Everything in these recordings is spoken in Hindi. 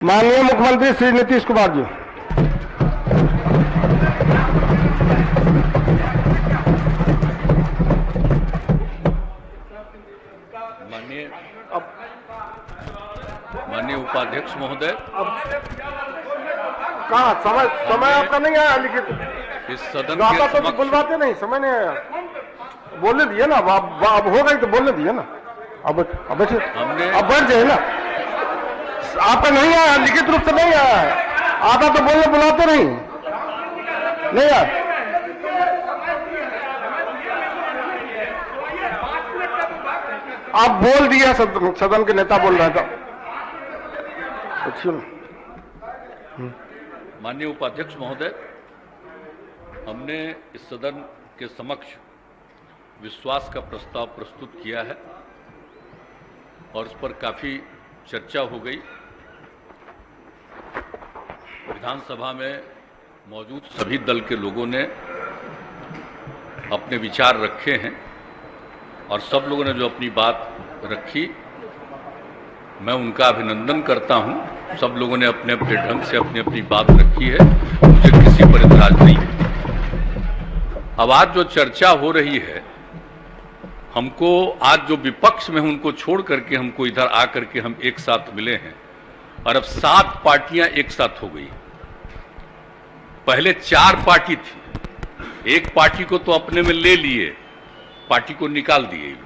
माननीय मुख्यमंत्री श्री नीतीश कुमार जी। माननीय उपाध्यक्ष महोदय, कहाँ समय आपका नहीं आया लिखित? इस सदन के समक्ष बुलवाते नहीं, समय नहीं आया। बोलने दिए ना, अब हो गई तो बोलने दिए ना। अब बैठिए, अब बैठ जाइए ना। आपका नहीं आया, लिखित रूप से नहीं आया है। आता तो बोलने बुलाते नहीं यार। आप बोल दिया, सदन के नेता बोल रहा था। माननीय उपाध्यक्ष महोदय, हमने इस सदन के समक्ष विश्वास का प्रस्ताव प्रस्तुत किया है और इस पर काफी चर्चा हो गई। विधानसभा में मौजूद सभी दल के लोगों ने अपने विचार रखे हैं और सब लोगों ने जो अपनी बात रखी, मैं उनका अभिनंदन करता हूं। सब लोगों ने अपने अपने ढंग से अपनी अपनी बात रखी है, मुझे किसी पर इतराज नहीं है। अब आज जो चर्चा हो रही है, हमको आज जो विपक्ष में उनको छोड़ करके हमको इधर आकर के हम एक साथ मिले हैं और अब 7 पार्टियां एक साथ हो गई। पहले 4 पार्टी थी, एक पार्टी को तो अपने में ले लिए, पार्टी को निकाल दिए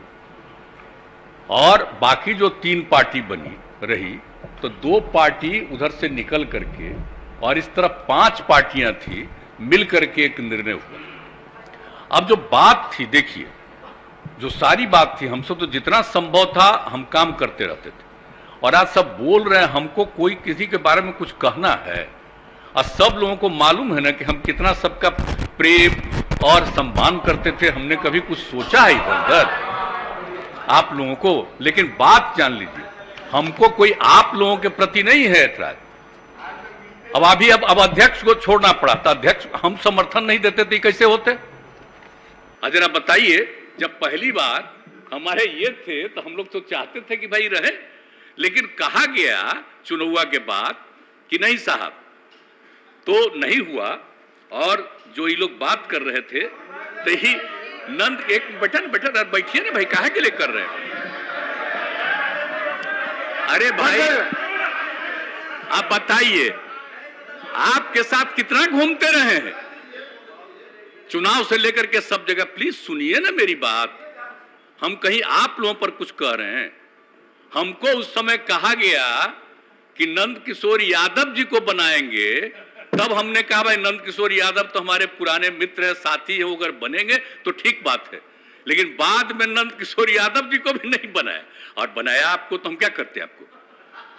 और बाकी जो 3 पार्टी बनी रही तो 2 पार्टी उधर से निकल करके और इस तरफ 5 पार्टियां थी, मिल करके एक निर्णय हुआ। अब जो बात थी, देखिए, जो सारी बात थी, हमसे तो जितना संभव था हम काम करते रहते थे और आज सब बोल रहे हैं हमको कोई किसी के बारे में कुछ कहना है और सब लोगों को मालूम है ना कि हम कितना सबका प्रेम और सम्मान करते थे। हमने कभी कुछ सोचा है इधर उधर आप लोगों को? लेकिन बात जान लीजिए, हमको कोई आप लोगों के प्रति नहीं है ऐतराज। अब अध्यक्ष को छोड़ना पड़ा था, अध्यक्ष हम समर्थन नहीं देते थे, कैसे होते? जरा बताइए, जब पहली बार हमारे ये थे तो हम लोग तो चाहते थे कि भाई रहे, लेकिन कहा गया चुनाव के बाद कि नहीं साहब, तो नहीं हुआ। और जो ये लोग बात कर रहे थे तो ही नंद एक बैठिए ना भाई, काहे के लिए कर रहे हैं? अरे भाई आप बताइए, आपके साथ कितना घूमते रहे हैं चुनाव से लेकर के सब जगह? प्लीज सुनिए ना मेरी बात, हम कहीं आप लोगों पर कुछ कह रहे हैं? हमको उस समय कहा गया कि नंद किशोर यादव जी को बनाएंगे, तब हमने कहा भाई नंद किशोर यादव तो हमारे पुराने मित्र है, साथी है, वो अगर बनेंगे तो ठीक बात है। लेकिन बाद में नंद किशोर यादव जी को भी नहीं बनाया, और बनाया आपको तो हम क्या करते आपको?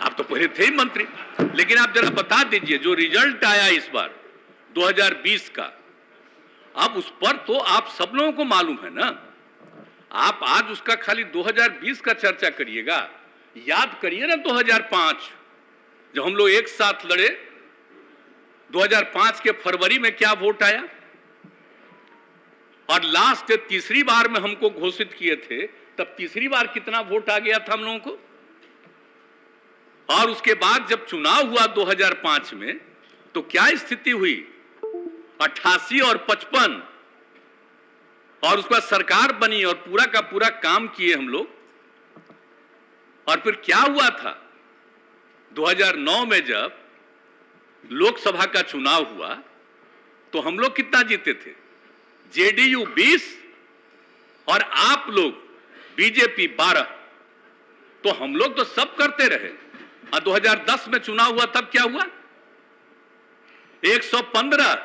आप तो पहले थे ही मंत्री। लेकिन आप जरा बता दीजिए, जो रिजल्ट आया इस बार 2020 का, अब उस पर तो आप सब लोगों को मालूम है ना। आप आज उसका खाली 2020 का चर्चा करिएगा, याद करिए ना 2005 जब हम लोग एक साथ लड़े, 2005 के फरवरी में क्या वोट आया, और लास्ट तीसरी बार में हमको घोषित किए थे, तब तीसरी बार कितना वोट आ गया था हम लोगों को। और उसके बाद जब चुनाव हुआ 2005 में तो क्या स्थिति हुई, 88 और 55, और उसके बाद सरकार बनी और पूरा का पूरा काम किए हम लोग। और फिर क्या हुआ था 2009 में जब लोकसभा का चुनाव हुआ तो हम लोग कितना जीते थे? जेडीयू 20 और आप लोग बीजेपी 12। तो हम लोग तो सब करते रहे। और 2010 में चुनाव हुआ, तब क्या हुआ? 115,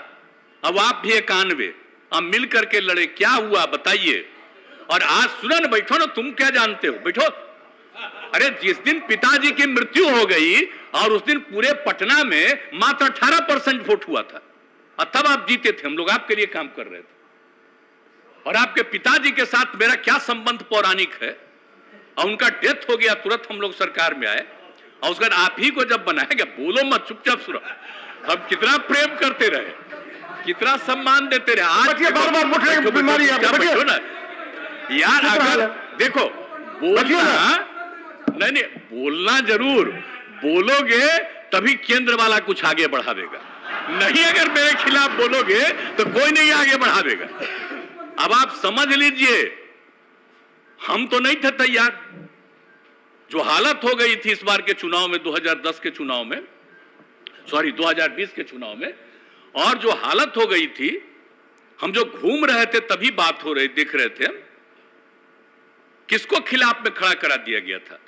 अब आप भी 91, अब मिल करके लड़े, क्या हुआ बताइए? और आज सुनो ना, बैठो ना, तुम क्या जानते हो, बैठो। अरे जिस दिन पिताजी की मृत्यु हो गई और उस दिन पूरे पटना में मात्र 18% वोट हुआ था, और तब आप जीते थे, हम लोग आपके लिए काम कर रहे थे। और आपके पिताजी के साथ मेरा क्या संबंध पौराणिक है, और उनका डेथ हो गया, तुरंत हम लोग सरकार में आए, और उसके बाद आप ही को जब बनाया गया, बोलो मत, चुपचाप सुनो, हम कितना प्रेम करते रहे, कितना सम्मान देते रहे। आज बार बीमारी बैठो ना यार, अगर देखो बोलना नहीं, बोलना जरूर बोलोगे तभी केंद्र वाला कुछ आगे बढ़ावेगा, नहीं अगर मेरे खिलाफ बोलोगे तो कोई नहीं आगे बढ़ावेगा। अब आप समझ लीजिए, हम तो नहीं थे तैयार। जो हालत हो गई थी इस बार के चुनाव में, 2010 के चुनाव में, सॉरी 2020 के चुनाव में, और जो हालत हो गई थी, हम जो घूम रहे थे तभी बात हो रही, देख रहे थे, किसको खिलाफ में खड़ा करा दिया गया था।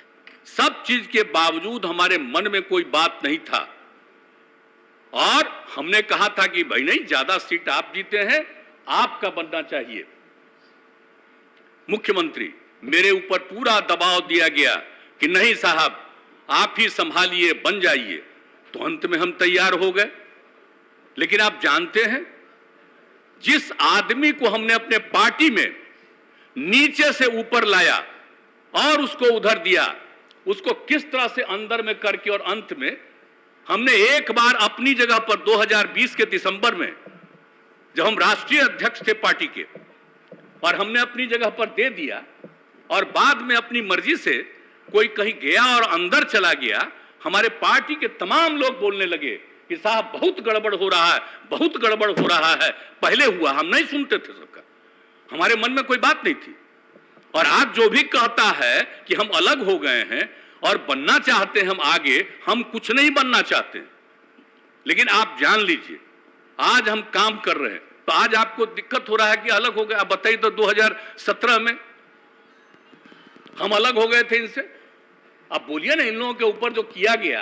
सब चीज के बावजूद हमारे मन में कोई बात नहीं था, और हमने कहा था कि भाई नहीं, ज्यादा सीट आप जीते हैं, आपका बनना चाहिए मुख्यमंत्री। मेरे ऊपर पूरा दबाव दिया गया कि नहीं साहब, आप ही संभालिए, बन जाइए। तो अंत में हम तैयार हो गए। लेकिन आप जानते हैं, जिस आदमी को हमने अपने पार्टी में नीचे से ऊपर लाया और उसको उधर दिया, उसको किस तरह से अंदर में करके, और अंत में हमने एक बार अपनी जगह पर 2020 के दिसंबर में, जब हम राष्ट्रीय अध्यक्ष थे पार्टी के, और हमने अपनी जगह पर दे दिया, और बाद में अपनी मर्जी से कोई कहीं गया और अंदर चला गया, हमारे पार्टी के तमाम लोग बोलने लगे कि साहब बहुत गड़बड़ हो रहा है, बहुत गड़बड़ हो रहा है। पहले हुआ, हम नहीं सुनते थे सबका, हमारे मन में कोई बात नहीं थी। और आज जो भी कहता है कि हम अलग हो गए हैं और बनना चाहते हैं हम आगे, हम कुछ नहीं बनना चाहते। लेकिन आप जान लीजिए, आज हम काम कर रहे हैं, तो आज आपको दिक्कत हो रहा है कि अलग हो गए। आप बताइए तो 2017 में हम अलग हो गए थे इनसे। अब बोलिए ना, इन लोगों के ऊपर जो किया गया,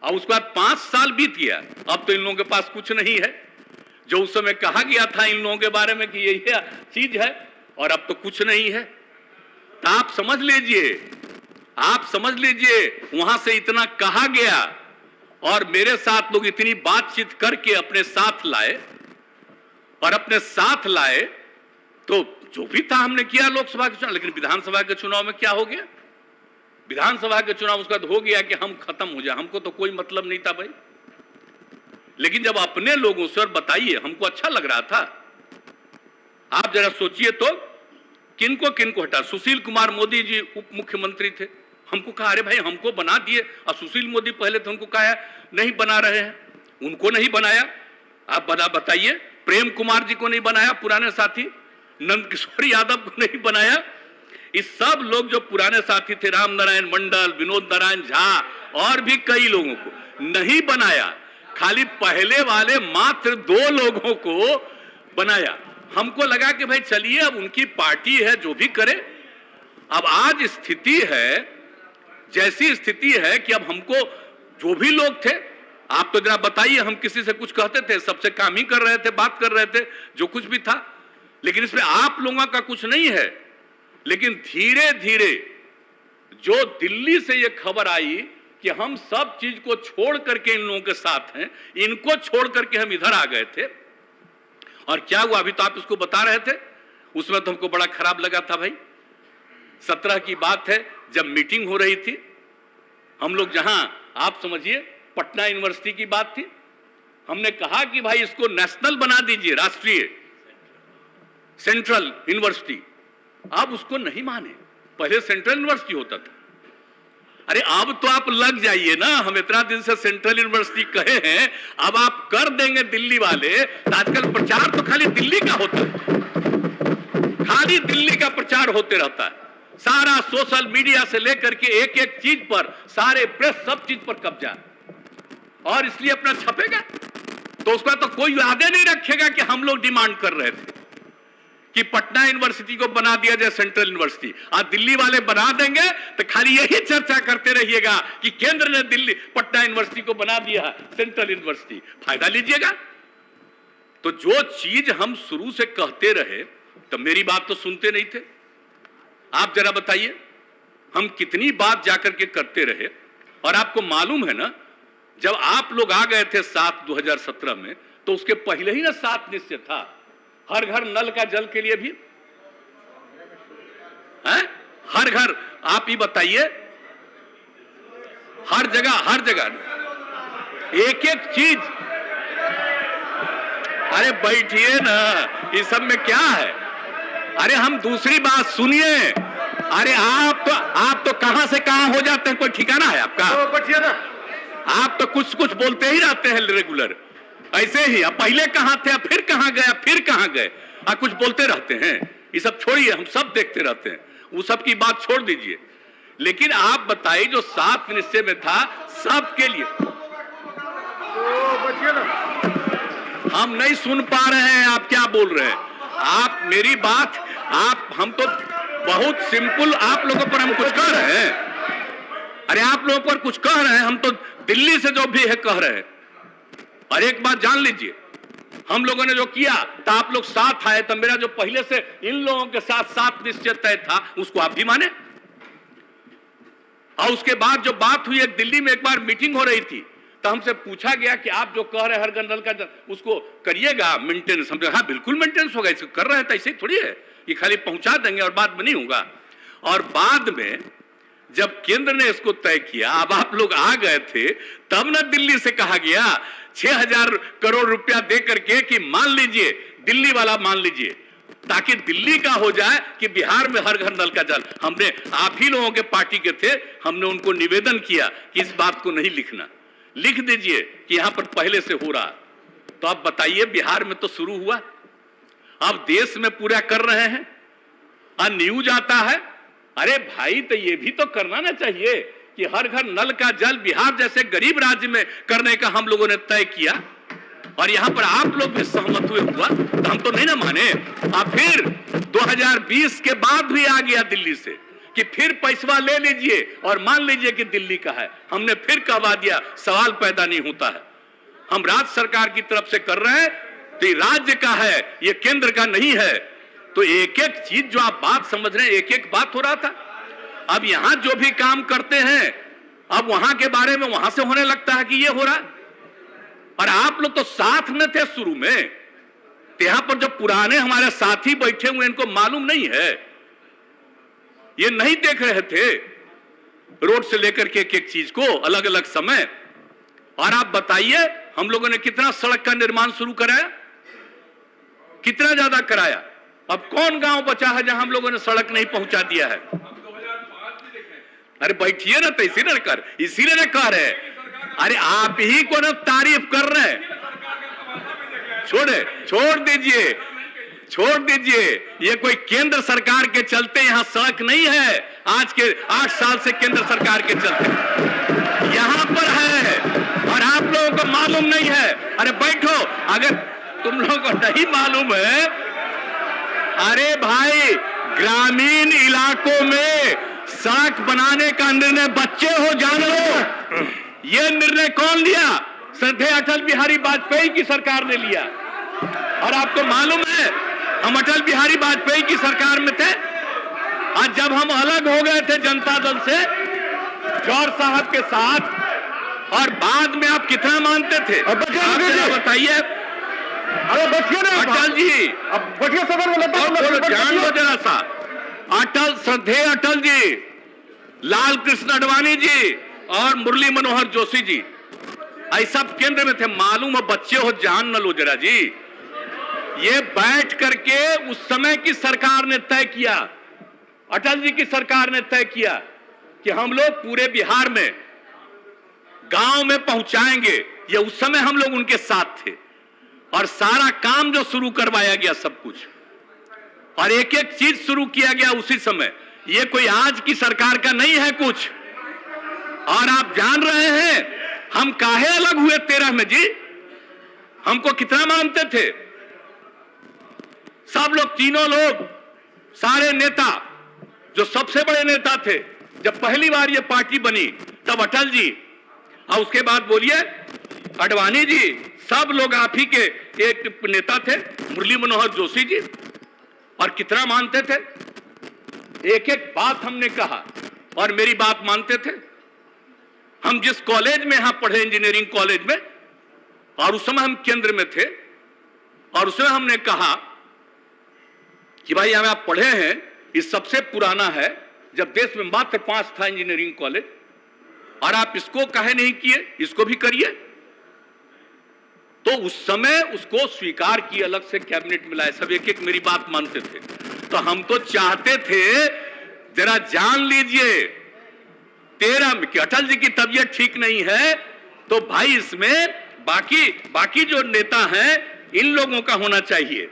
और उसके बाद 5 साल बीत गया, अब तो इन लोगों के पास कुछ नहीं है। जो उस समय कहा गया था इन लोगों के बारे में कि यही चीज है, और अब तो कुछ नहीं है। तो आप समझ लीजिए, आप समझ लीजिए, वहां से इतना कहा गया और मेरे साथ लोग इतनी बातचीत करके अपने साथ लाए, और अपने साथ लाए तो जो भी था हमने किया लोकसभा के चुनाव। लेकिन विधानसभा के चुनाव में क्या हो गया? विधानसभा के चुनाव उसका हो गया कि हम खत्म हो जाए, हमको तो कोई मतलब नहीं था भाई। लेकिन जब अपने लोगों से, और बताइए, हमको अच्छा लग रहा था। आप जरा सोचिए तो, किनको किनको हटा। सुशील कुमार मोदी जी उप मुख्यमंत्री थे, हमको कहा अरे भाई हमको बना दिए, और सुशील मोदी पहले थे, उनको कहा नहीं बना रहे हैं, उनको नहीं बनाया। आप बताइए, प्रेम कुमार जी को नहीं बनाया, पुराने साथी नंद किशोर यादव को नहीं बनाया। इस सब लोग जो पुराने साथी थे, राम नारायण मंडल, विनोद नारायण झा, और भी कई लोगों को नहीं बनाया। खाली पहले वाले मात्र 2 लोगों को बनाया। हमको लगा कि भाई चलिए, अब उनकी पार्टी है, जो भी करे। अब आज स्थिति है, जैसी स्थिति है कि अब हमको, जो भी लोग थे, आप तो जरा बताइए, हम किसी से कुछ कहते थे, सबसे काम ही कर रहे थे, बात कर रहे थे, जो कुछ भी था। लेकिन इसमें आप लोगों का कुछ नहीं है। लेकिन धीरे धीरे जो दिल्ली से ये खबर आई कि हम सब चीज को छोड़ करके इन लोगों के साथ हैं, इनको छोड़ करके हम इधर आ गए थे। और क्या हुआ, अभी तो आप इसको बता रहे थे, उसमें तो हमको बड़ा खराब लगा था भाई। 17 की बात है, जब मीटिंग हो रही थी, हम लोग जहां, आप समझिए, पटना यूनिवर्सिटी की बात थी, हमने कहा कि भाई इसको नेशनल बना दीजिए, राष्ट्रीय, सेंट्रल यूनिवर्सिटी। आप उसको नहीं माने, पहले सेंट्रल यूनिवर्सिटी होता था। अरे अब तो आप लग जाइए ना, हम इतना दिन से सेंट्रल यूनिवर्सिटी कहे हैं, अब आप कर देंगे दिल्ली वाले। तो आजकल प्रचार तो खाली दिल्ली का होता है, खाली दिल्ली का प्रचार होते रहता है। सारा सोशल मीडिया से लेकर के एक एक चीज पर, सारे प्रेस, सब चीज पर कब्जा, और इसलिए अपना छपेगा। तो उसका तो कोई वादे नहीं रखेगा कि हम लोग डिमांड कर रहे थे कि पटना यूनिवर्सिटी को बना दिया जाए सेंट्रल यूनिवर्सिटी। आज दिल्ली वाले बना देंगे तो खाली यही चर्चा करते रहिएगा कि केंद्र ने दिल्ली, पटना यूनिवर्सिटी को बना दिया सेंट्रल यूनिवर्सिटी, फायदा लीजिएगा। तो जो चीज हम शुरू से कहते रहे, तो मेरी बात तो सुनते नहीं थे। आप जरा बताइए, हम कितनी बात जाकर के करते रहे। और आपको मालूम है ना, जब आप लोग आ गए थे 2017 में, तो उसके पहले ही ना 7 निश्चय था, हर घर नल का जल के लिए भी है, हर घर। आप ही बताइए, हर जगह एक एक चीज। अरे बैठिए ना, इस सब में क्या है? अरे हम दूसरी बात सुनिए। अरे आप तो कहां से कहां हो जाते हैं, कोई ठिकाना है आपका? बैठिए ना, आप तो कुछ कुछ बोलते ही रहते हैं रेगुलर, ऐसे ही। अब पहले कहां थे, फिर कहां गए, फिर कहां गए, आप कुछ बोलते रहते हैं। ये सब छोड़िए, हम सब देखते रहते हैं, वो सब की बात छोड़ दीजिए। लेकिन आप बताइए जो 7 निश्चय में था सबके लिए, हम नहीं सुन पा रहे हैं आप क्या बोल रहे हैं। आप मेरी बात, आप, हम तो बहुत सिंपल आप लोगों पर हम कुछ कह रहे हैं। अरे आप लोगों पर कुछ कह रहे हैं, हम तो दिल्ली से जो भी है कह रहे हैं। और एक बात जान लीजिए, हम लोगों ने जो किया तो आप लोग साथ आए, तो मेरा जो पहले से इन लोगों के साथ 7 निश्चय तय था उसको आप भी माने। और उसके बाद जो बात हुई, एक दिल्ली में एक बार मीटिंग हो रही थी, तो हमसे पूछा गया कि आप जो कह रहे हैं हर घर नल का उसको करिएगा मेंटेनेंस। हम हाँ बिल्कुल मेंटेनेंस होगा, इसको कर रहे हैं तो ऐसे ही थोड़ी है, ये खाली पहुंचा देंगे और बाद में नहीं होगा। और बाद में जब केंद्र ने इसको तय किया, अब आप लोग आ गए थे, तब ना दिल्ली से कहा गया 6000 करोड़ रुपया दे करके कि मान लीजिए, दिल्ली वाला मान लीजिए, ताकि दिल्ली का हो जाए कि बिहार में हर घर नल का जल। हमने, आप ही लोगों के पार्टी के थे, हमने उनको निवेदन किया कि इस बात को नहीं लिखना, लिख दीजिए कि यहां पर पहले से हो रहा। तो आप बताइए, बिहार में तो शुरू हुआ, अब देश में पूरा कर रहे हैं और न्यूज आता है। अरे भाई, तो ये भी तो करना ना चाहिए कि हर घर नल का जल बिहार जैसे गरीब राज्य में करने का हम लोगों ने तय किया, और यहां पर आप लोग भी सहमत हुए हुआ, तो हम तो नहीं ना माने। अब फिर 2020 के बाद भी आ गया दिल्ली से कि फिर पैसा ले लीजिए और मान लीजिए कि दिल्ली का है। हमने फिर कहवा दिया, सवाल पैदा नहीं होता है। हम राज्य सरकार की तरफ से कर रहे हैं, तो राज्य का है, ये केंद्र का नहीं है। तो एक एक चीज जो आप बात समझ रहे हैं, एक एक बात हो रहा था। अब यहां जो भी काम करते हैं, अब वहां के बारे में वहां से होने लगता है कि ये हो रहा। और आप लोग तो साथ में थे शुरू में, तो यहां पर जो पुराने हमारे साथी बैठे हुए, इनको मालूम नहीं है, ये नहीं देख रहे थे रोड से लेकर के एक एक चीज को अलग अलग समय। और आप बताइए, हम लोगों ने कितना सड़क का निर्माण शुरू कराया, कितना ज्यादा कराया। अब कौन गांव बचा है जहां हम लोगों ने सड़क नहीं पहुंचा दिया है। अरे बैठिए ना, तो इसीलिए ना कह रहे। अरे आप ही को ना तारीफ कर रहे हैं। छोड़ दीजिए, ये कोई केंद्र सरकार के चलते यहां सड़क नहीं है। आज के 8 साल से केंद्र सरकार के चलते यहां पर है, और आप लोगों को मालूम नहीं है। अरे बैठो, अगर तुम लोगों को नहीं मालूम है, अरे भाई, ग्रामीण इलाकों में सड़क बनाने का निर्णय, बच्चे हो जान लो, यह निर्णय कौन लिया? श्रद्धेय अटल बिहारी वाजपेयी की सरकार ने लिया। और आपको मालूम है, हम अटल बिहारी वाजपेयी की सरकार में थे, आज जब हम अलग हो गए थे जनता दल से, जौहर साहब के साथ, और बाद में आप कितना मानते थे? बताइए। अरे बचिए ना अटल जी, अब बचिए, सदन जान लो जरा सा। अटल, श्रद्धेय अटल जी, लाल कृष्ण आडवाणी जी और मुरली मनोहर जोशी जी, ऐसा केंद्र में थे। मालूम है, बच्चे हो, जान न लो जरा जी। ये बैठ करके उस समय की सरकार ने तय किया, अटल जी की सरकार ने तय किया कि हम लोग पूरे बिहार में गांव में पहुंचाएंगे। ये उस समय हम लोग उनके साथ थे, और सारा काम जो शुरू करवाया गया सब कुछ, और एक एक चीज शुरू किया गया उसी समय। ये कोई आज की सरकार का नहीं है कुछ। और आप जान रहे हैं हम काहे अलग हुए 13 में जी? हमको कितना मानते थे सब लोग, तीनों लोग, सारे नेता, जो सबसे बड़े नेता थे। जब पहली बार ये पार्टी बनी तब अटल जी, और उसके बाद बोलिए आडवाणी जी, सब लोग आप ही के एक नेता थे, मुरली मनोहर जोशी जी, और कितना मानते थे। एक एक बात हमने कहा और मेरी बात मानते थे। हम जिस कॉलेज में यहां पढ़े, इंजीनियरिंग कॉलेज में, और उस समय हम केंद्र में थे, और उसमें हमने कहा कि भाई हमें आप पढ़े हैं, ये सबसे पुराना है, जब देश में मात्र 5 था इंजीनियरिंग कॉलेज, और आप इसको काहे नहीं किए, इसको भी करिए। तो उस समय उसको स्वीकार किए, अलग से कैबिनेट मिलाए, सब एक एक मेरी बात मानते थे। तो हम तो चाहते थे, जरा जान लीजिए, 13 में कि अटल जी की तबीयत ठीक नहीं है, तो भाई इसमें बाकी जो नेता हैं इन लोगों का होना चाहिए।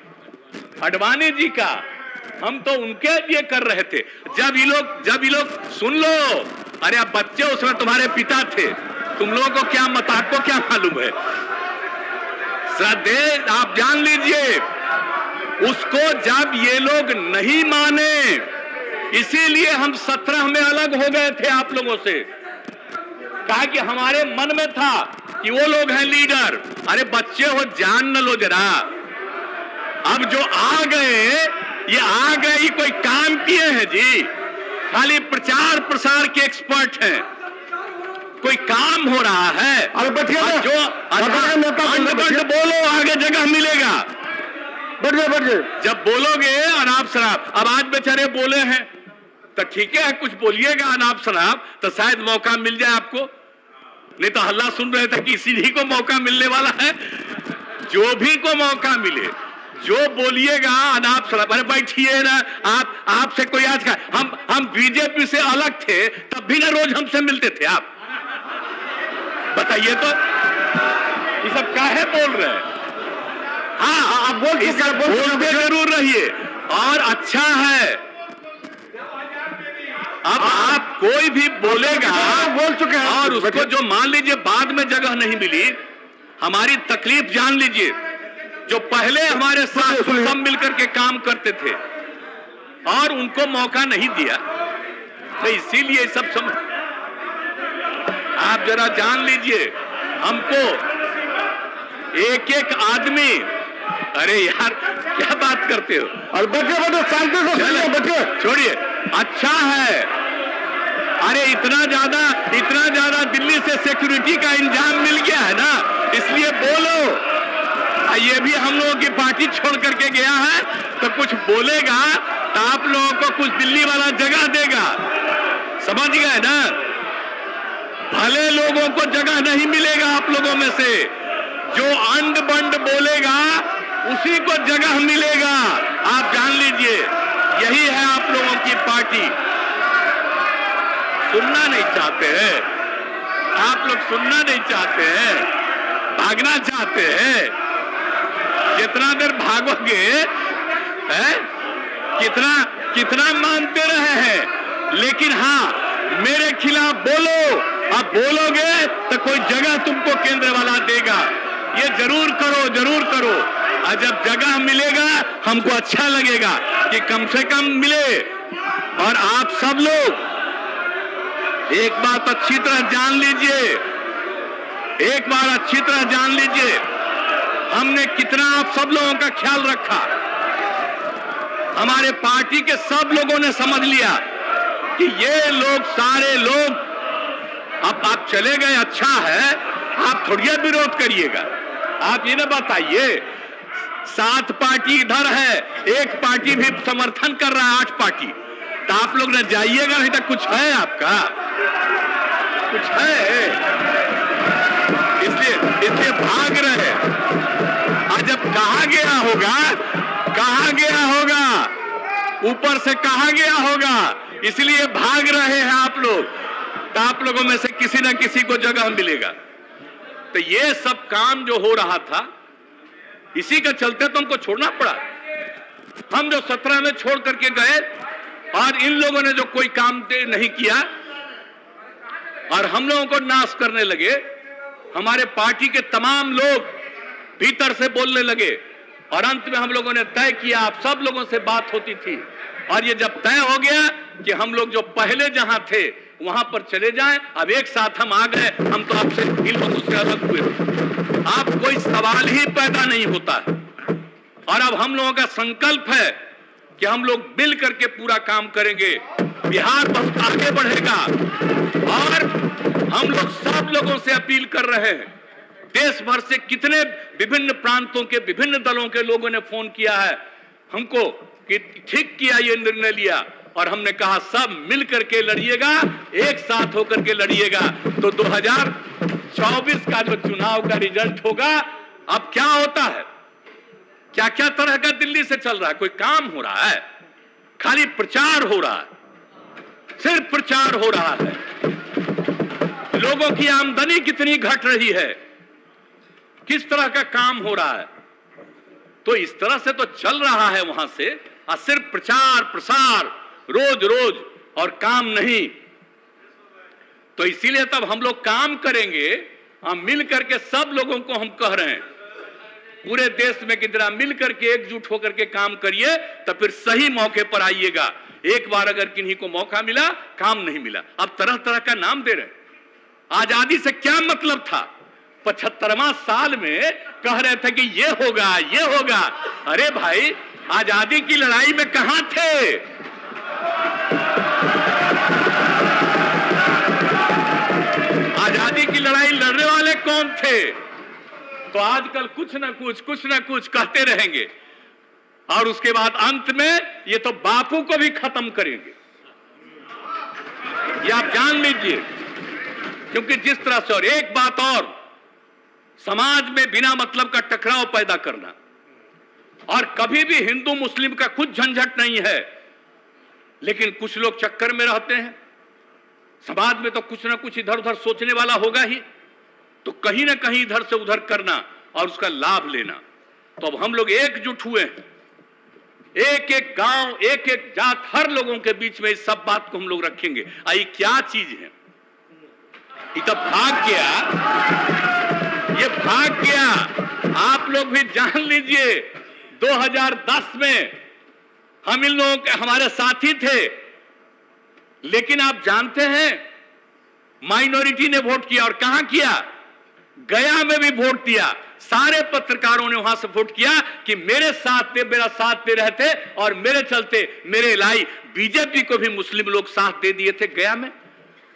अडवाणी जी का हम तो उनके लिए कर रहे थे। जब ये लोग सुन लो, अरे अब बच्चे उसमें तुम्हारे पिता थे, तुम लोगों को क्या मत, आपको क्या मालूम है? श्रद्धे आप जान लीजिए, उसको जब ये लोग नहीं माने, इसीलिए हम 17 में अलग हो गए थे आप लोगों से। कहा कि हमारे मन में था कि वो लोग हैं लीडर। अरे बच्चे हो, जान न लो जरा। अब जो आ गए, ये कोई काम किए हैं जी? खाली प्रचार प्रसार के एक्सपर्ट हैं। कोई काम हो रहा है? अरे बैठिए, जो अंड बोलो, आगे जगह मिलेगा। बैठिए। जब बोलोगे अनाप शनाप, अब आज बेचारे बोले हैं तो ठीक है, कुछ बोलिएगा अनाप शनाप तो शायद मौका मिल जाए आपको। नहीं तो हल्ला सुन रहे थे कि इसी को मौका मिलने वाला है। जो भी को मौका मिले, जो बोलिएगा अनाप शनाप, अरे बैठिए ना। आपसे कोई आज का, हम बीजेपी से अलग थे तब भी ना रोज हमसे मिलते थे आप? बताइए तो, ये सब काहे बोल रहे हैं? हाँ, आप बोलते जरूर रहिए और अच्छा है। अब आप कोई भी बोलेगा, बोल चुके हैं, और उसको जो मान लीजिए बाद में जगह नहीं मिली, हमारी तकलीफ जान लीजिए। जो पहले हमारे साथ सब मिलकर के काम करते थे और उनको मौका नहीं दिया, तो इसीलिए सब आप जरा जान लीजिए। हमको एक आदमी, अरे यार क्या बात करते हो? और बैठे शांति से बैठे, छोड़िए। अच्छा है, अरे इतना ज्यादा दिल्ली से सिक्योरिटी का इंतजाम मिल गया है ना, इसलिए बोलो। ये भी हम लोगों की पार्टी छोड़ करके गया है, तो कुछ बोलेगा तो आप लोगों को कुछ दिल्ली वाला जगह देगा, समझ गए ना? भले लोगों को जगह नहीं मिलेगा आप लोगों में से, जो अंड बंड बोलेगा उसी को जगह मिलेगा। आप जान लीजिए, यही है आप लोगों की पार्टी। सुनना नहीं चाहते हैं आप लोग, सुनना नहीं चाहते हैं, भागना चाहते हैं। जितना देर भागोगे कितना मानते रहे हैं, लेकिन हाँ मेरे खिलाफ बोलो। अब बोलोगे तो कोई जगह तुमको केंद्र वाला देगा। ये जरूर करो। और जब जगह मिलेगा हमको अच्छा लगेगा कि कम से कम मिले। और आप सब लोग एक बात अच्छी तरह जान लीजिए, हमने कितना आप सब लोगों का ख्याल रखा। हमारे पार्टी के सब लोगों ने समझ लिया कि ये लोग, सारे लोग, अब आप चले गए, अच्छा है, आप थोड़ी विरोध करिएगा। आप ये ना बताइए, 7 पार्टी इधर है, एक पार्टी भी समर्थन कर रहा है, 8 पार्टी, तो आप लोग न जाइएगा, नहीं तो कुछ है आपका, कुछ है, इसलिए भाग रहे। और जब कहा गया होगा, ऊपर से कहा गया होगा, इसलिए भाग रहे हैं आप लोग। तो आप लोगों में से किसी न किसी को जगह मिलेगा। तो ये सब काम जो हो रहा था, इसी के चलते तो हमको छोड़ना पड़ा। हम जो 17 में छोड़ करके गए और इन लोगों ने जो कोई काम नहीं किया और हम लोगों को नाश करने लगे, हमारे पार्टी के तमाम लोग भीतर से बोलने लगे और अंत में हम लोगों ने तय किया, आप सब लोगों से बात होती थी, और ये जब तय हो गया कि हम लोग जो पहले जहां थे वहां पर चले जाएं, अब एक साथ हम आ गए, हम तो आपसे इन लोगों से अलग हुए, आप कोई सवाल ही पैदा नहीं होता है। और अब हम लोगों का संकल्प है कि हम लोग मिल करके पूरा काम करेंगे, बिहार बहुत आगे बढ़ेगा। और हम लोग सब लोगों से अपील कर रहे हैं, देश भर से कितने विभिन्न प्रांतों के विभिन्न दलों के लोगों ने फोन किया है हमको कि ठीक किया, ये निर्णय लिया, और हमने कहा सब मिल करके लड़िएगा, एक साथ होकर के लड़िएगा, तो 2024 का जो चुनाव का रिजल्ट होगा। अब क्या होता है, क्या क्या तरह का दिल्ली से चल रहा है, कोई काम हो रहा है? खाली प्रचार हो रहा है, सिर्फ प्रचार हो रहा है। लोगों की आमदनी कितनी घट रही है, किस तरह का काम हो रहा है। तो इस तरह से तो चल रहा है वहां से, और सिर्फ प्रचार प्रसार रोज रोज और काम नहीं। तो इसीलिए तब हम लोग काम करेंगे, हम मिल करके सब लोगों को हम कह रहे हैं पूरे देश में कि जरा मिल करके एकजुट होकर के काम करिए, तो फिर सही मौके पर आइएगा। एक बार अगर किन्हीं को मौका मिला, काम नहीं मिला, अब तरह तरह का नाम दे रहे हैं। आजादी से क्या मतलब था? 75वां साल में कह रहे थे कि ये होगा ये होगा। अरे भाई, आजादी की लड़ाई में कहां थे? आजादी की लड़ाई लड़ने वाले कौन थे? तो आजकल कुछ ना कुछ कहते रहेंगे, और उसके बाद अंत में ये तो बापू को भी खत्म करेंगे, ये आप जान लीजिए। क्योंकि जिस तरह से, और एक बात और, समाज में बिना मतलब का टकराव पैदा करना, और कभी भी हिंदू मुस्लिम का कुछ झंझट नहीं है, लेकिन कुछ लोग चक्कर में रहते हैं। समाज में तो कुछ ना कुछ इधर उधर सोचने वाला होगा ही, तो कहीं ना कहीं इधर से उधर करना और उसका लाभ लेना। तो अब हम लोग एकजुट हुए हैं, एक एक गांव, एक एक जात, हर लोगों के बीच में इस सब बात को हम लोग रखेंगे। आई क्या चीज है? ये तो भाग गया, ये भाग गया। आप लोग भी जान लीजिए, 2010 में हम इन लोगों के, हमारे साथी थे, लेकिन आप जानते हैं माइनॉरिटी ने वोट किया, और कहां किया? गया में भी वोट दिया। सारे पत्रकारों ने वहां से वोट किया कि मेरे साथ थे, मेरा साथ दे रहे थे, और मेरे चलते मेरे लाई बीजेपी को भी मुस्लिम लोग साथ दे दिए थे गया में।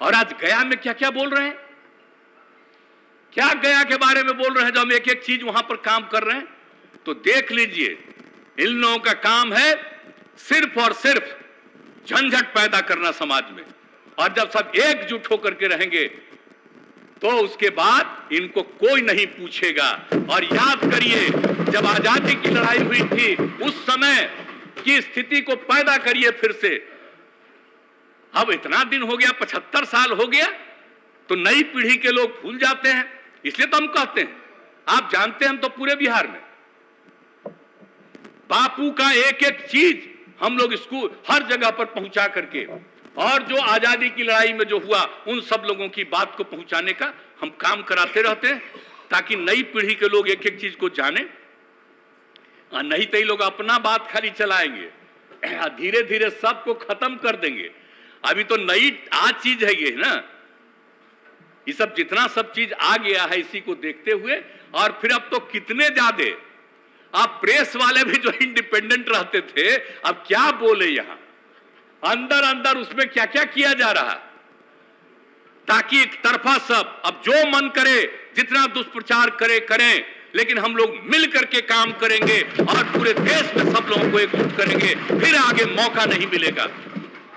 और आज गया में क्या क्या बोल रहे हैं, क्या गया के बारे में बोल रहे हैं, जो हम एक एक चीज वहां पर काम कर रहे हैं। तो देख लीजिए, इन लोगों का काम है सिर्फ और सिर्फ झंझट पैदा करना समाज में। और जब सब एकजुट होकर के रहेंगे, तो उसके बाद इनको कोई नहीं पूछेगा। और याद करिए, जब आजादी की लड़ाई हुई थी, उस समय की स्थिति को पैदा करिए फिर से। अब इतना दिन हो गया, 75 साल हो गया, तो नई पीढ़ी के लोग भूल जाते हैं। इसलिए तो हम कहते हैं, आप जानते हैं, हम तो पूरे बिहार में बापू का एक एक चीज हम लोग स्कूल हर जगह पर पहुंचा करके, और जो आजादी की लड़ाई में जो हुआ, उन सब लोगों की बात को पहुंचाने का हम काम कराते रहते हैं, ताकि नई पीढ़ी के लोग एक एक चीज को जाने। और नहीं तो ये लोग अपना बात खाली चलाएंगे, धीरे धीरे सबको खत्म कर देंगे। अभी तो नई आज चीज है ये ना, ये सब जितना सब चीज आ गया है, इसी को देखते हुए। और फिर अब तो कितने ज्यादा, आप प्रेस वाले भी जो इंडिपेंडेंट रहते थे, अब क्या बोले यहां अंदर अंदर उसमें क्या क्या किया जा रहा, ताकि एक तरफा सब अब जो मन करे जितना दुष्प्रचार करे करें, लेकिन हम लोग मिल करके काम करेंगे और पूरे देश में सब लोगों को एकजुट करेंगे, फिर आगे मौका नहीं मिलेगा।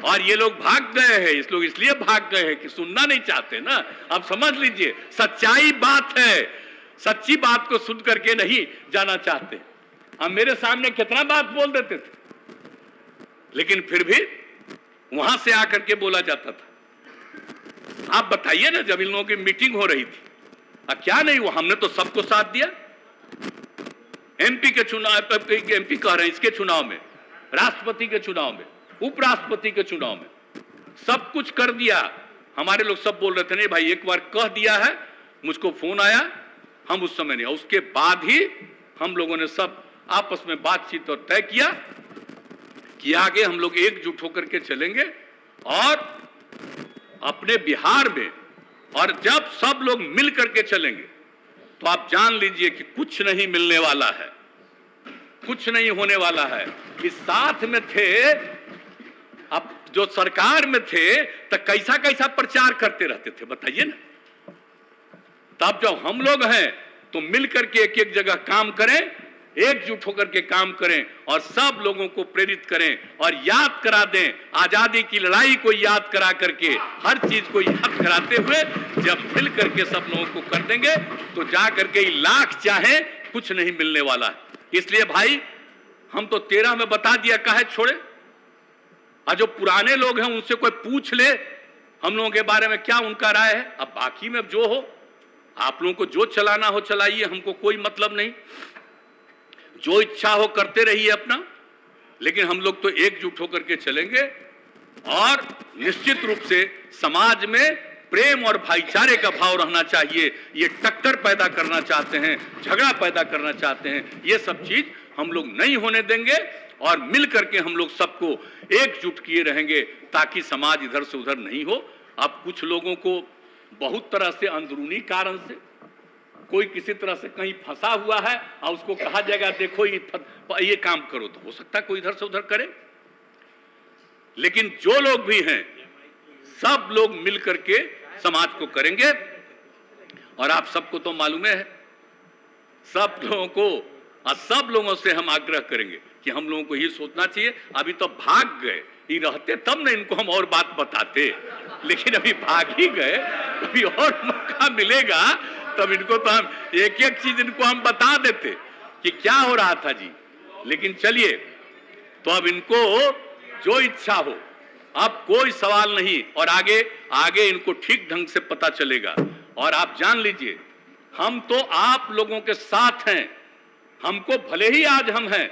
और ये लोग भाग गए हैं, इस लोग इसलिए भाग गए हैं कि सुनना नहीं चाहते ना। अब समझ लीजिए, सच्चाई बात है, सच्ची बात को सुन करके नहीं जाना चाहते। हम मेरे सामने कितना बात बोल देते थे, लेकिन फिर भी वहां से आकर के बोला जाता था। आप बताइए ना, जब इन लोगों की मीटिंग हो रही थी, क्या नहीं हुआ? हमने तो सबको साथ दिया। एमपी के चुनाव, एमपी कह रहे हैं, इसके चुनाव में, राष्ट्रपति के चुनाव में, उपराष्ट्रपति के चुनाव में, सब कुछ कर दिया। हमारे लोग सब बोल रहे थे, नहीं भाई, एक बार कह दिया है, मुझको फोन आया, हम उस समय नहीं। उसके बाद ही हम लोगों ने सब आपस में बातचीत और तय किया कि आगे हम लोग एकजुट होकर के चलेंगे और अपने बिहार में। और जब सब लोग मिल करके चलेंगे, तो आप जान लीजिए कि कुछ नहीं मिलने वाला है, कुछ नहीं होने वाला है। इस साथ में थे, अब जो सरकार में थे, तो कैसा कैसा प्रचार करते रहते थे, बताइए ना। तब जब हम लोग हैं, तो मिल करके एक एक जगह काम करें, एकजुट होकर के काम करें, और सब लोगों को प्रेरित करें और याद करा दें, आजादी की लड़ाई को याद करा करके, हर चीज को याद कराते हुए जब मिल करके सब लोगों को कर देंगे, तो जा करके लाख चाहे कुछ नहीं मिलने वाला है। इसलिए भाई, हम तो 13 में बता दिया, काहे छोड़े। और जो पुराने लोग हैं, उनसे कोई पूछ ले हम लोगों के बारे में क्या उनका राय है। अब बाकी में जो हो, आप लोगों को जो चलाना हो चलाइए, हमको कोई मतलब नहीं, जो इच्छा हो करते रहिए अपना, लेकिन हम लोग तो एकजुट होकर के चलेंगे और निश्चित रूप से समाज में प्रेम और भाईचारे का भाव रहना चाहिए। ये टक्कर पैदा करना चाहते हैं, झगड़ा पैदा करना चाहते हैं, ये सब चीज हम लोग नहीं होने देंगे और मिल करके हम लोग सबको एकजुट किए रहेंगे ताकि समाज इधर से उधर नहीं हो। अब कुछ लोगों को बहुत तरह से अंदरूनी कारण से कोई किसी तरह से कहीं फंसा हुआ है और उसको कहा जाएगा देखो ये काम करो, तो हो सकता है कोई इधर से उधर करे, लेकिन जो लोग भी हैं सब लोग मिल करके समाज को करेंगे। और आप सबको तो मालूम है, सब लोगों को और सब लोगों से हम आग्रह करेंगे कि हम लोगों को ये सोचना चाहिए, अभी तो भाग गए, ये रहते तब ना इनको हम और बात बताते, लेकिन अभी भाग ही गए, अभी और मौका मिलेगा तब इनको तो हम एक एक चीज इनको हम बता देते कि क्या हो रहा था जी। लेकिन चलिए, तो अब इनको जो इच्छा हो, अब कोई सवाल नहीं, और आगे आगे इनको ठीक ढंग से पता चलेगा। और आप जान लीजिए, हम तो आप लोगों के साथ हैं, हमको भले ही आज हम हैं,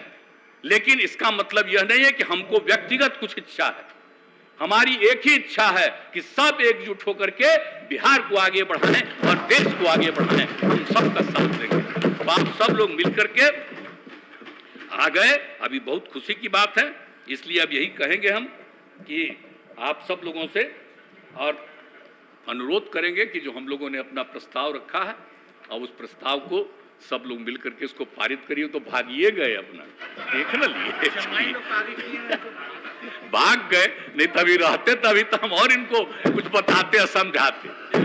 लेकिन इसका मतलब यह नहीं है कि हमको व्यक्तिगत कुछ इच्छा है। हमारी एक ही इच्छा है कि सब एकजुट होकर के बिहार को आगे बढ़ाएं और देश को आगे बढ़ाएं। हम सबका साथ देंगे। अब आप सब लोग मिलकर के आ गए, अभी बहुत खुशी की बात है, इसलिए अब यही कहेंगे हम कि आप सब लोगों से और अनुरोध करेंगे कि जो हम लोगों ने अपना प्रस्ताव रखा है और उस प्रस्ताव को सब लोग मिलकर के इसको पारित करिए। तो भागिए गए, अपना देख न लिए, भाग गए, नहीं तभी रहते, तभी तो हम और इनको कुछ बताते और समझाते।